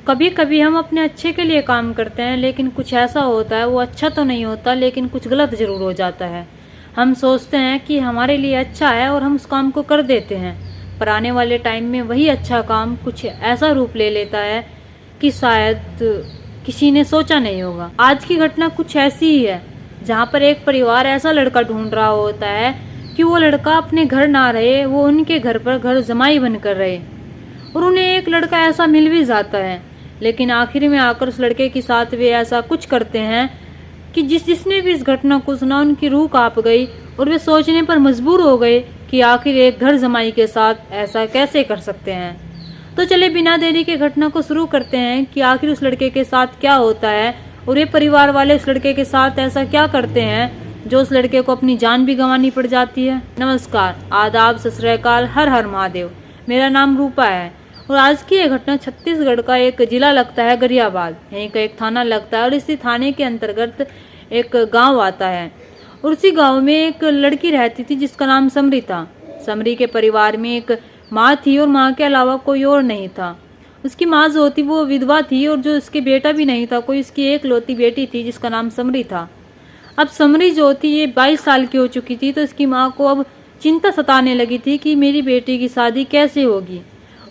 कभी कभी हम अपने अच्छे के लिए काम करते हैं, लेकिन कुछ ऐसा होता है वो अच्छा तो नहीं होता, लेकिन कुछ गलत ज़रूर हो जाता है। हम सोचते हैं कि हमारे लिए अच्छा है और हम उस काम को कर देते हैं, पर आने वाले टाइम में वही अच्छा काम कुछ ऐसा रूप ले लेता है कि शायद किसी ने सोचा नहीं होगा। आज की घटना कुछ ऐसी ही है, जहाँ पर एक परिवार ऐसा लड़का ढूंढ रहा होता है कि वो लड़का अपने घर ना रहे, वो उनके घर पर घर जमाई बनकर रहे। और उन्हें एक लड़का ऐसा मिल भी जाता है, लेकिन आखिर में आकर उस लड़के के साथ वे ऐसा कुछ करते हैं कि जिसने भी इस घटना को सुना उनकी रूह कांप गई और वे सोचने पर मजबूर हो गए कि आखिर एक घर जमाई के साथ ऐसा कैसे कर सकते हैं। तो चले बिना देरी के घटना को शुरू करते हैं कि आखिर उस लड़के के साथ क्या होता है और ये परिवार वाले उस लड़के के साथ ऐसा क्या करते हैं जो उस लड़के को अपनी जान भी गंवानी पड़ जाती है। नमस्कार, आदाब, सत श्री अकाल, हर हर महादेव। मेरा नाम रूपा है और आज की यह घटना छत्तीसगढ़ का एक जिला लगता है गरियाबाद, यहीं का एक थाना लगता है और इसी थाने के अंतर्गत एक गांव आता है। और उसी गांव में एक लड़की रहती थी जिसका नाम समरी था। समरी के परिवार में एक माँ थी और माँ के अलावा कोई और नहीं था। उसकी माँ जो थी वो विधवा थी और जो उसके बेटा भी नहीं था कोई, उसकी एक लौती बेटी थी जिसका नाम समरी था। अब समरी जो थी ये 22 साल की हो चुकी थी, तो इसकी माँ को अब चिंता सताने लगी थी कि मेरी बेटी की शादी कैसे होगी,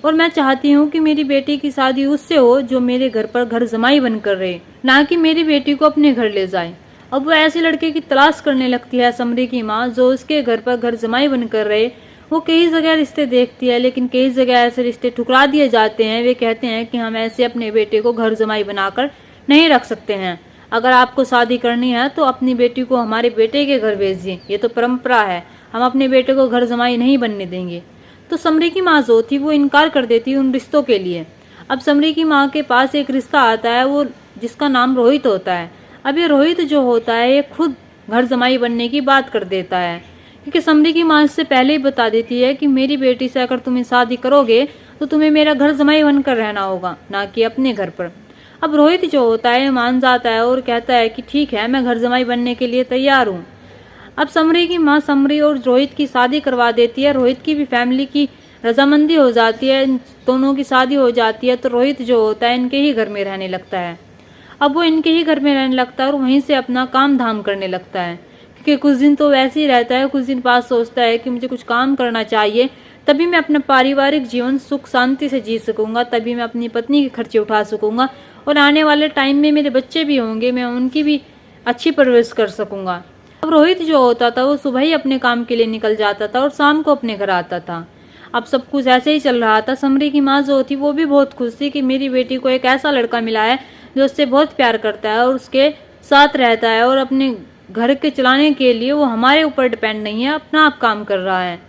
और मैं चाहती हूँ कि मेरी बेटी की शादी उससे हो जो मेरे घर पर घर जमाई बनकर रहे, ना कि मेरी बेटी को अपने घर ले जाए। अब वो ऐसे लड़के की तलाश करने लगती है समरी की माँ जो उसके घर पर घर जमाई बनकर रहे। वो कई जगह रिश्ते देखती है, लेकिन कई जगह ऐसे रिश्ते ठुकरा दिए जाते हैं। वे कहते हैं कि हम ऐसे अपने बेटे को घर जमाई बनाकर नहीं रख सकते हैं। अगर आपको शादी करनी है तो अपनी बेटी को हमारे बेटे के घर भेजिए, ये तो परंपरा है, हम अपने बेटे को घर जमाई नहीं बनने देंगे। तो समरी की माँ जो थी वो इनकार कर देती उन रिश्तों के लिए। अब समरी की माँ के पास एक रिश्ता आता है वो जिसका नाम रोहित होता है। अब ये रोहित जो होता है ये खुद घर जमाई बनने की बात कर देता है, क्योंकि समरी की माँ इससे पहले ही बता देती है कि मेरी बेटी से अगर तुम्हें शादी करोगे तो तुम्हें मेरा घर जमाई बनकर रहना होगा, ना कि अपने घर पर। अब रोहित जो होता है मान जाता है और कहता है कि ठीक है, मैं घर जमाई बनने के लिए तैयार हूँ। अब समरी की माँ समरी और रोहित की शादी करवा देती है। रोहित की भी फैमिली की रजामंदी हो जाती है, दोनों की शादी हो जाती है। तो रोहित जो होता है इनके ही घर में रहने लगता है। अब वो इनके ही घर में रहने लगता है और वहीं से अपना काम धाम करने लगता है, क्योंकि कुछ दिन तो वैसे ही रहता है, कुछ दिन बाद सोचता है कि मुझे कुछ काम करना चाहिए, तभी मैं अपना पारिवारिक जीवन सुख शांति से जी सकूंगा, तभी मैं अपनी पत्नी के खर्चे उठा सकूंगा और आने वाले टाइम में मेरे बच्चे भी होंगे, मैं उनकी भी अच्छी परवरिश कर सकूंगा। अब रोहित जो होता था वो सुबह ही अपने काम के लिए निकल जाता था और शाम को अपने घर आता था। अब सब कुछ ऐसे ही चल रहा था। समरी की माँ जो थी वो भी बहुत खुश थी कि मेरी बेटी को एक ऐसा लड़का मिला है जो उससे बहुत प्यार करता है और उसके साथ रहता है और अपने घर के चलाने के लिए वो हमारे ऊपर डिपेंड नहीं है, अपना आप काम कर रहा है।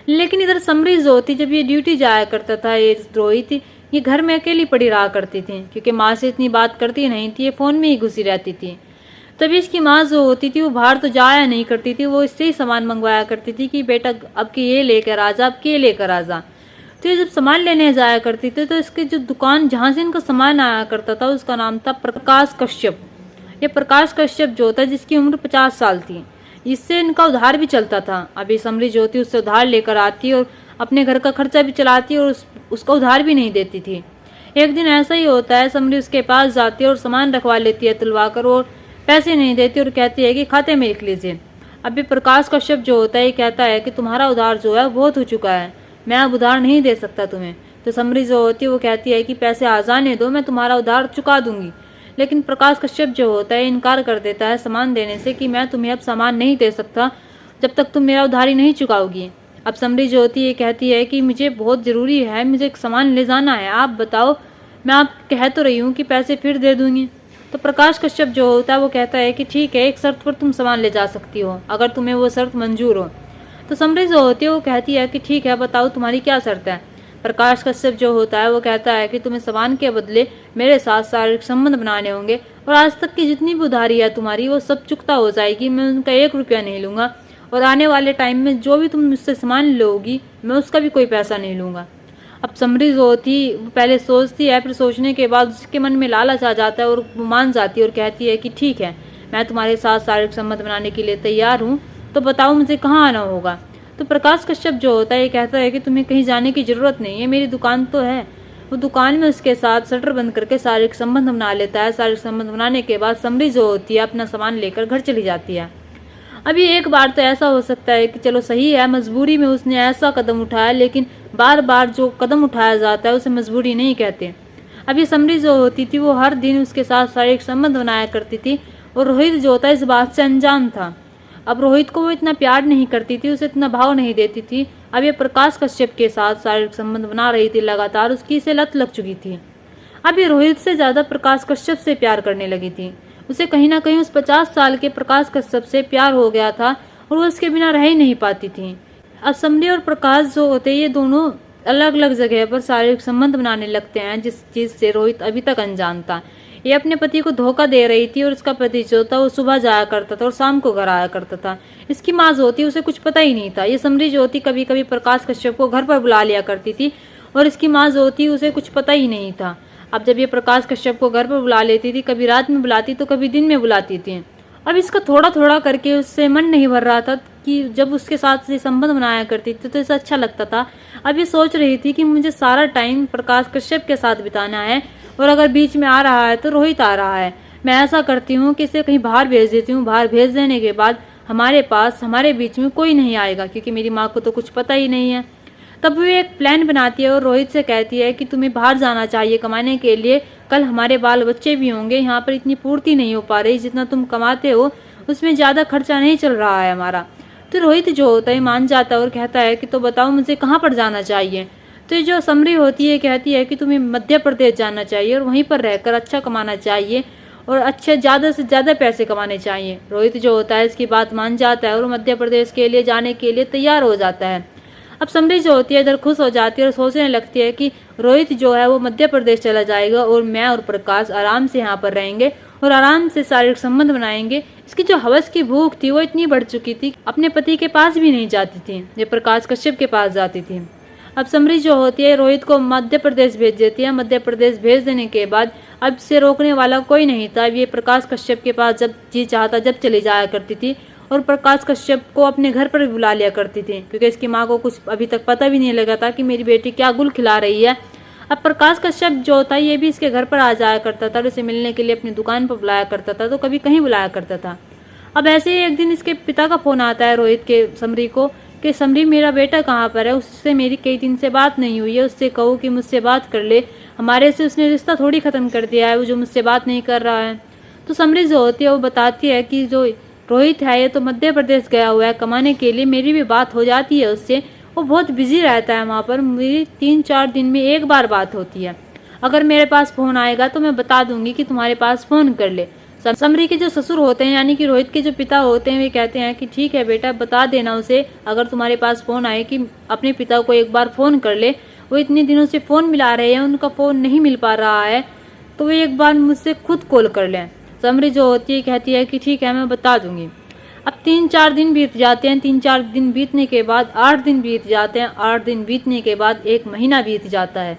लेकिन इधर समरी जो थी जब ये ड्यूटी जाया करता था, ये रोहित ये घर में अकेली पड़ी रहा करती थी, क्योंकि माँ से इतनी बात करती नहीं थी, ये फ़ोन में ही घुसी रहती थी। तभी इसकी माँ जो होती थी वो बाहर तो जाया नहीं करती थी, वो इससे ही सामान मंगवाया करती थी कि बेटा अब के ये लेकर आ जा, अब के ये लेकर आ जा। तो ये जब सामान लेने जाया करती थी तो इसके जो दुकान जहाँ से इनका सामान आया करता था उसका नाम था प्रकाश कश्यप। ये प्रकाश कश्यप जो था जिसकी उम्र 50 साल थी, इससे इनका उधार भी चलता था। अभी समरी जो थी उससे उधार लेकर आती और अपने घर का खर्चा भी चलाती और उसका उधार भी नहीं देती थी। एक दिन ऐसा ही होता है, समरी उसके पास जाती है और सामान रखवा लेती है तुलवा कर और पैसे नहीं देती और कहती है कि खाते में लिख लीजिए। अभी प्रकाश कश्यप जो होता है कहता है कि तुम्हारा उधार जो है बहुत हो चुका है, मैं अब उधार नहीं दे सकता तुम्हें। तो समरी जो होती है वो कहती है कि पैसे आ जाने दो, मैं तुम्हारा उधार चुका दूंगी। लेकिन प्रकाश कश्यप जो होता है इनकार कर देता है सामान देने से कि मैं तुम्हें अब सामान नहीं दे सकता जब तक तुम मेरा उधारी नहीं चुकाओगी। अब समरी जो होती है कहती है कि मुझे बहुत ज़रूरी है, मुझे एक सामान ले जाना है, आप बताओ, मैं आप कह तो रही हूँ कि पैसे फिर दे दूँगी। तो प्रकाश कश्यप जो होता है वो कहता है कि ठीक है, एक शर्त पर तुम सामान ले जा सकती हो, अगर तुम्हें वो शर्त मंजूर हो। तो समरी जो होती है वो कहती है कि ठीक है, बताओ तुम्हारी क्या शर्त है। प्रकाश कश्यप जो होता है वो कहता है कि तुम्हें सामान के बदले मेरे साथ शारीरिक संबंध बनाने होंगे और आज तक की जितनी भी उधारी है तुम्हारी वो सब चुकता हो जाएगी, मैं उनका 1 रुपया नहीं लूँगा और आने वाले टाइम में जो भी तुम मुझसे सामान लोगी मैं उसका भी कोई पैसा नहीं लूँगा। अब समरी जो होती वो पहले सोचती है, फिर सोचने के बाद उसके मन में लालच आ जाता है और वो मान जाती है और कहती है कि ठीक है, मैं तुम्हारे साथ शारीरिक संबंध बनाने के लिए तैयार हूँ, तो बताओ मुझे कहाँ आना होगा। तो प्रकाश कश्यप जो होता है ये कहता है कि तुम्हें कहीं जाने की ज़रूरत नहीं है, मेरी दुकान तो है, वो दुकान में उसके साथ शटर बंद करके शारीरिक संबंध बना लेता है। शारीरिक संबंध बनाने के बाद समरी जो होती है अपना सामान लेकर घर चली जाती है। अभी एक बार तो ऐसा हो सकता है कि चलो सही है, मजबूरी में उसने ऐसा कदम उठाया, लेकिन बार बार जो कदम उठाया जाता है उसे मजबूरी नहीं कहते। अभी समरी जो होती थी वो हर दिन उसके साथ शारीरिक संबंध बनाया करती थी और रोहित जो होता है इस बात से अनजान था। अब रोहित को वो इतना प्यार नहीं करती थी, उसे इतना भाव नहीं देती थी। अब ये प्रकाश कश्यप के साथ शारीरिक संबंध बना रही थी लगातार, उसकी इसे लत लग चुकी थी। अब ये रोहित से ज्यादा प्रकाश कश्यप से प्यार करने लगी थी। उसे कहीं ना कहीं उस 50 साल के प्रकाश कश्यप से प्यार हो गया था और वो उसके बिना रह ही नहीं पाती थी। अब समरी और प्रकाश जो होते ये दोनों अलग अलग जगह पर शारीरिक संबंध बनाने लगते हैं, जिस चीज से रोहित अभी तक अनजान था। ये अपने पति को धोखा दे रही थी और उसका पति जो था वो सुबह जाया करता था और शाम को घर आया करता था। इसकी माँ जो होती उसे कुछ पता ही नहीं था। ये समरी जो होती कभी कभी प्रकाश कश्यप को घर पर बुला लिया करती थी और इसकी माँ जो होती उसे कुछ पता ही नहीं था। अब जब ये प्रकाश कश्यप को घर पर बुला लेती थी, कभी रात में बुलाती तो कभी दिन में बुलाती थी। अब इसका थोड़ा थोड़ा करके उससे मन नहीं भर रहा था कि जब उसके साथ से संबंध बनाया करती थी तो इसे अच्छा लगता था। अब ये सोच रही थी कि मुझे सारा टाइम प्रकाश कश्यप के साथ बिताना है और अगर बीच में आ रहा है तो रोहित आ रहा है। मैं ऐसा करती हूँ कि इसे कहीं बाहर भेज देती हूँ। बाहर भेज देने के बाद हमारे बीच में कोई नहीं आएगा, क्योंकि मेरी माँ को तो कुछ पता ही नहीं है। तब वो एक प्लान बनाती है और रोहित से कहती है कि तुम्हें बाहर जाना चाहिए कमाने के लिए, कल हमारे बाल बच्चे भी होंगे, यहाँ पर इतनी पूर्ति नहीं हो पा रही, जितना तुम कमाते हो उसमें ज़्यादा खर्चा नहीं चल रहा है हमारा। तो रोहित जो होता है मान जाता है और कहता है कि तो बताओ मुझे कहाँ पर जाना चाहिए। तो जो समरी होती है कहती है कि तुम्हें मध्य प्रदेश जाना चाहिए और वहीं पर रहकर अच्छा कमाना चाहिए और अच्छे ज़्यादा से ज़्यादा पैसे कमाने चाहिए। रोहित जो होता है इसकी बात मान जाता है और मध्य प्रदेश के लिए जाने के लिए तैयार हो जाता है। अब समरी जो होती है इधर खुश हो जाती है और सोचने लगती है कि रोहित जो है वो मध्य प्रदेश चला जाएगा और मैं और प्रकाश आराम से यहाँ पर रहेंगे और आराम से शारीरिक संबंध बनाएंगे। इसकी जो हवस की भूख थी वो इतनी बढ़ चुकी थी, अपने पति के पास भी नहीं जाती थी, ये प्रकाश कश्यप के पास जाती थी। अब समरी जो होती है रोहित को मध्य प्रदेश भेज देती है। मध्य प्रदेश भेज देने के बाद अब से रोकने वाला कोई नहीं था। ये प्रकाश कश्यप के पास जब जी चाहता जब चली जाया करती थी और प्रकाश कश्यप को अपने घर पर भी बुला लिया करती थी, क्योंकि इसकी माँ को कुछ अभी तक पता भी नहीं लगा था कि मेरी बेटी क्या गुल खिला रही है। अब प्रकाश कश्यप जो होता है ये भी इसके घर पर आ जाया करता था और उसे मिलने के लिए अपनी दुकान पर बुलाया करता था, तो कभी कहीं बुलाया करता था। अब ऐसे ही एक दिन इसके पिता का फोन आता है रोहित के समरी को कि समरी मेरा बेटा कहाँ पर है, उससे मेरी कई दिन से बात नहीं हुई है, उससे कहो कि मुझसे बात कर ले, हमारे से उसने रिश्ता थोड़ी ख़त्म कर दिया है वो जो मुझसे बात नहीं कर रहा है। तो समरी जो होती है वो बताती है कि जो रोहित है ये तो मध्य प्रदेश गया हुआ है कमाने के लिए, मेरी भी बात हो जाती है उससे, वो बहुत बिजी रहता है वहाँ पर, मेरी 3-4 दिन में एक बार बात होती है, अगर मेरे पास फ़ोन आएगा तो मैं बता दूंगी कि तुम्हारे पास फ़ोन कर ले। समरी के जो ससुर होते हैं यानी कि रोहित के जो पिता होते हैं वे कहते हैं कि ठीक है बेटा बता देना उसे, अगर तुम्हारे पास फ़ोन आए कि अपने पिता को एक बार फ़ोन कर ले, वो इतने दिनों से फ़ोन मिला रहे हैं, उनका फ़ोन नहीं मिल पा रहा है, तो वे एक बार मुझसे खुद कॉल कर लें। समरी जो होती है कहती है कि ठीक है मैं बता दूंगी। अब 3-4 दिन बीत जाते हैं। 3-4 दिन बीतने के बाद 8 दिन बीत जाते हैं। 8 दिन बीतने के बाद 1 महीना बीत जाता है।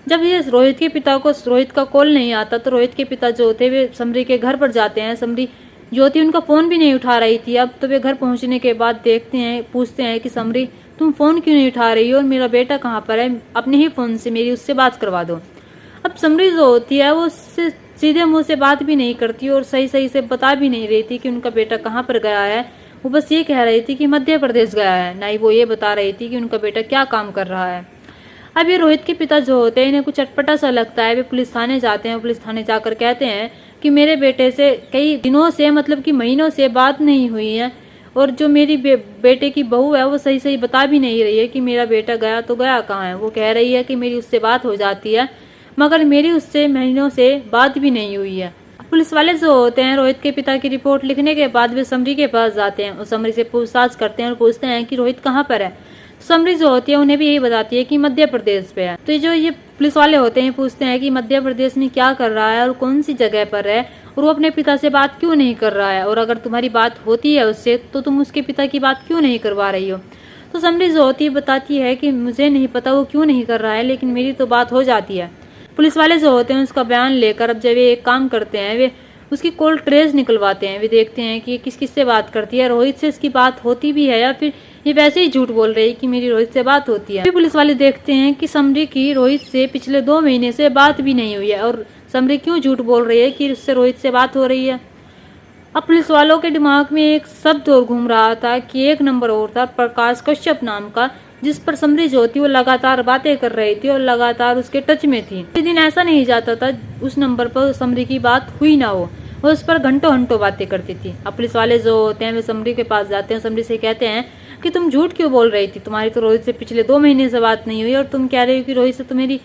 जब ये रोहित के पिता को रोहित का कॉल नहीं आता तो रोहित के पिता जो थे वे समरी के घर पर जाते हैं। समरी जो होती उनका फ़ोन भी नहीं उठा रही थी। अब तो वे घर पहुंचने के बाद देखते हैं, पूछते हैं कि समरी तुम फ़ोन क्यों नहीं उठा रही हो और मेरा बेटा कहाँ पर है, अपने ही फ़ोन से मेरी उससे बात करवा दो। अब समरी जो होती है वो उससे सीधे मुंह से बात भी नहीं करती और सही सही से बता भी नहीं रही थी कि उनका बेटा कहाँ पर गया है। वो बस ये कह रही थी कि मध्य प्रदेश गया है, ना ही वो ये बता रही थी कि उनका बेटा क्या काम कर रहा है। अब ये रोहित के पिता जो होते हैं इन्हें कुछ अटपटा सा लगता है। वे पुलिस थाने जाते हैं। पुलिस थाने जाकर कहते हैं कि मेरे बेटे से कई दिनों से मतलब कि महीनों से बात नहीं हुई है और जो मेरी बेटे की बहू है वो सही सही बता भी नहीं रही है कि मेरा बेटा गया तो गया कहाँ है। वो कह रही है कि मेरी उससे बात हो जाती है मगर मेरी उससे महीनों से बात भी नहीं हुई है। पुलिस वाले जो होते हैं रोहित के पिता की रिपोर्ट लिखने के बाद वे समरी के पास जाते हैं और समरी से पूछताछ करते हैं और पूछते हैं कि रोहित कहाँ पर है। समरी जो होती है उन्हें भी यही बताती है कि मध्य प्रदेश पे है। तो जो ये पुलिस वाले होते हैं पूछते हैं कि मध्य प्रदेश में क्या कर रहा है और कौन सी जगह पर है और वो अपने पिता से बात क्यों नहीं कर रहा है, और अगर तुम्हारी बात होती है उससे तो तुम उसके पिता की बात क्यों नहीं करवा रही हो। तो समरी जो होती है बताती है कि मुझे नहीं पता वो क्यों नहीं कर रहा है, लेकिन मेरी तो बात हो जाती है। पुलिस वाले जो होते हैं उसका बयान लेकर अब जब ये एक काम करते हैं, वे उसकी कॉल ट्रेस निकलवाते हैं। वे देखते हैं कि किस किस से बात करती है, रोहित से इसकी बात होती भी है या फिर ये वैसे ही झूठ बोल रही है कि मेरी रोहित से बात होती है। फिर पुलिस वाले देखते हैं कि समरी की रोहित से पिछले 2 महीने से बात भी नहीं हुई है और समरी क्यों झूठ बोल रही है कि उससे रोहित से बात हो रही है। अब पुलिस वालों के दिमाग में एक शब्द और घूम रहा था कि एक नंबर और था प्रकाश कश्यप नाम का, जिस पर समरी जो थी वो लगातार बातें कर रही थी और लगातार उसके टच में थी। एक दिन ऐसा नहीं जाता था उस नंबर पर समरी की बात हुई ना हो, वो उस पर घंटों घंटों बातें करती थी। अब पुलिस वाले जो होते हैं वे समरी के पास जाते हैं, समरी से कहते हैं कि तुम झूठ क्यों बोल रही थी, तुम्हारी तो रोहित से पिछले 2 महीने से बात नहीं हुई और तुम कह रही हो कि रोहित से तो मेरी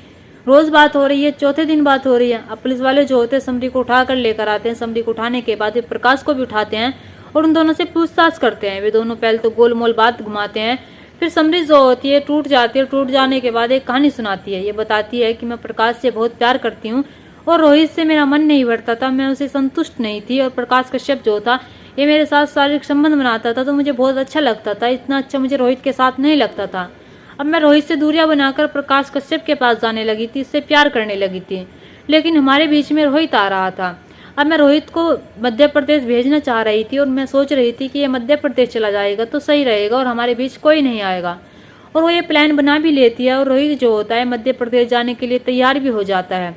रोज बात हो रही है, चौथे दिन बात हो रही है। अब पुलिस वाले जो होते हैं समरी को उठा कर लेकर आते हैं। समरी को उठाने के बाद वे प्रकाश को भी उठाते हैं और उन दोनों से पूछताछ करते हैं। वे दोनों पहले तो गोलमोल बात घुमाते हैं, फिर समरी जो होती है टूट जाती है। टूट जाने के बाद एक कहानी सुनाती है। ये बताती है कि मैं प्रकाश से बहुत प्यार करती हूँ और रोहित से मेरा मन नहीं भरता था, मैं उसे संतुष्ट नहीं थी और प्रकाश कश्यप जो था ये मेरे साथ शारीरिक संबंध बनाता था तो मुझे बहुत अच्छा लगता था, इतना अच्छा मुझे रोहित के साथ नहीं लगता था। अब मैं रोहित से दूरियां बनाकर प्रकाश कश्यप के पास जाने लगी थी, इससे प्यार करने लगी थी, लेकिन हमारे बीच में रोहित आ रहा था। अब मैं रोहित को मध्य प्रदेश भेजना चाह रही थी और मैं सोच रही थी कि ये मध्य प्रदेश चला जाएगा तो सही रहेगा और हमारे बीच कोई नहीं आएगा, और वो ये प्लान बना भी लेती है और रोहित जो होता है मध्य प्रदेश जाने के लिए तैयार भी हो जाता है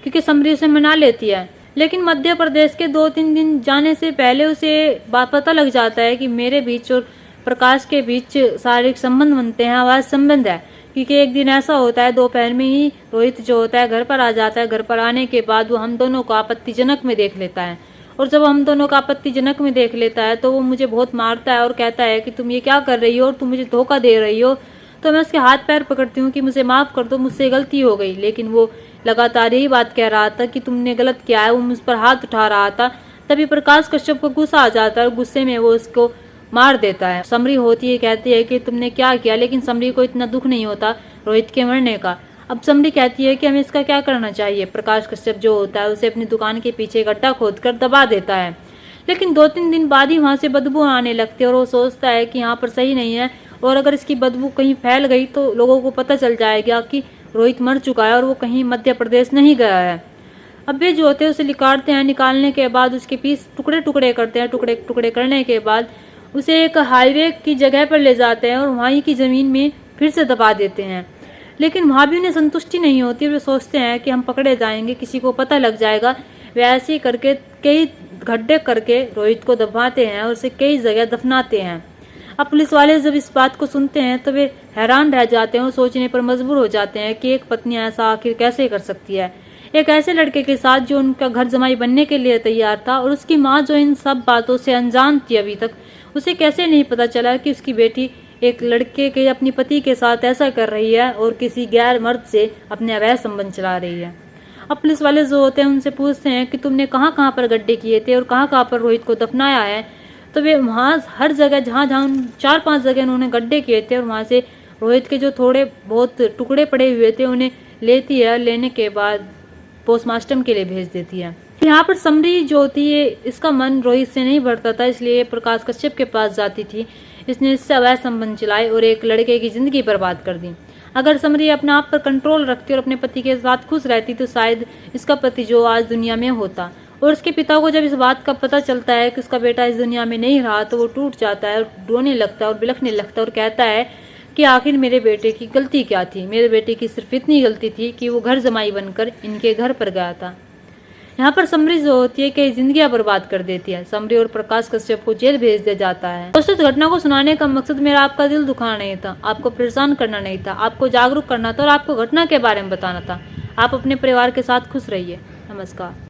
क्योंकि समरी उसे मना लेती है। लेकिन मध्य प्रदेश के 2-3 दिन जाने से पहले उसे पता लग जाता है कि मेरे बीच और प्रकाश के बीच शारीरिक संबंध बनते हैं, आवाज संबंध है। क्योंकि एक दिन ऐसा होता है दोपहर में ही रोहित जो होता है घर पर आ जाता है। घर पर आने के बाद वो हम दोनों को आपत्तिजनक में देख लेता है और जब हम दोनों को आपत्तिजनक में देख लेता है तो वो मुझे बहुत मारता है और कहता है कि तुम ये क्या कर रही हो और तुम मुझे धोखा दे रही हो। तो मैं उसके हाथ पैर पकड़ती हूँ कि मुझे माफ़ कर दो, मुझसे गलती हो गई। लेकिन वो लगातार यही बात कह रहा था कि तुमने गलत किया है, वो मुझ पर हाथ उठा रहा था। तभी प्रकाश कश्यप को गुस्सा आ जाता है और गुस्से में वो उसको मार देता है। समरी होती है कहती है कि तुमने क्या किया, लेकिन समरी को इतना दुख नहीं होता रोहित के मरने का। अब समरी कहती है कि हमें इसका क्या करना चाहिए। प्रकाश कश्यप जो होता है उसे अपनी दुकान के पीछे गड्ढा खोदकर दबा देता है, लेकिन 2-3 दिन बाद ही वहां से बदबू आने लगती है और वो सोचता है कि यहाँ पर सही नहीं है और अगर इसकी बदबू कहीं फैल गई तो लोगों को पता चल जाएगा कि रोहित मर चुका है और वो कहीं मध्य प्रदेश नहीं गया है। अब वे जो होते हैं उसे निकालते हैं, निकालने के बाद उसके पीस टुकड़े टुकड़े करते हैं। टुकड़े टुकड़े करने के बाद उसे एक हाईवे की जगह पर ले जाते हैं और वहीं की ज़मीन में फिर से दबा देते हैं। लेकिन वहाँ भी उन्हें संतुष्टि नहीं होती। वे सोचते हैं कि हम पकड़े जाएंगे, किसी को पता लग जाएगा। वे ऐसे ही करके कई गड्ढे करके रोहित को दबाते हैं और उसे कई जगह दफनाते हैं। अब पुलिस वाले जब इस बात को सुनते हैं तो वे हैरान रह जाते हैं और सोचने पर मजबूर हो जाते हैं कि एक पत्नी ऐसा आखिर कैसे कर सकती है, एक ऐसे लड़के के साथ जो उनका घर जमाई बनने के लिए तैयार था। और उसकी माँ जो इन सब बातों से अनजान थी अभी तक, उसे कैसे नहीं पता चला कि उसकी बेटी एक लड़के के अपने पति के साथ ऐसा कर रही है और किसी गैर मर्द से अपने अवैध संबंध चला रही है। अब पुलिस वाले जो होते हैं उनसे पूछते हैं कि तुमने कहाँ कहाँ पर गड्ढे किए थे और कहाँ कहाँ पर रोहित को दफनाया है। तो वे वहाँ हर जगह जहाँ जहाँ 4-5 जगह उन्होंने गड्ढे किए थे और वहाँ से रोहित के जो थोड़े बहुत टुकड़े पड़े हुए थे उन्हें लेती है। लेने के बाद पोस्टमार्टम के लिए भेज देती है। यहाँ पर समरी जो होती है इसका मन रोहित से नहीं भरता था, इसलिए प्रकाश कश्यप के पास जाती थी। इसने इससे अवैध संबंध चलाए और एक लड़के की जिंदगी बर्बाद कर दी। अगर समरी अपने आप पर कंट्रोल रखती और अपने पति के साथ खुश रहती तो शायद इसका पति जो आज दुनिया में होता। और उसके पिता को जब इस बात का पता चलता है कि उसका बेटा इस दुनिया में नहीं रहा तो वो टूट जाता है और रोने लगता है और बिलखने लगता है और कहता है कि आखिर मेरे बेटे की गलती क्या थी। मेरे बेटे की सिर्फ इतनी गलती थी कि वो घर जमाई बनकर इनके घर पर गया था। यहाँ पर समरी जो होती है कई जिंदगियां बर्बाद कर देती है। समरी और प्रकाश कश्यप को जेल भेज दिया जाता है। दोस्तों, इस घटना को सुनाने का मकसद मेरा आपका दिल दुखाना नहीं था, आपको परेशान करना नहीं था, आपको जागरूक करना था और आपको घटना के बारे में बताना था। आप अपने परिवार के साथ खुश रहिए। नमस्कार।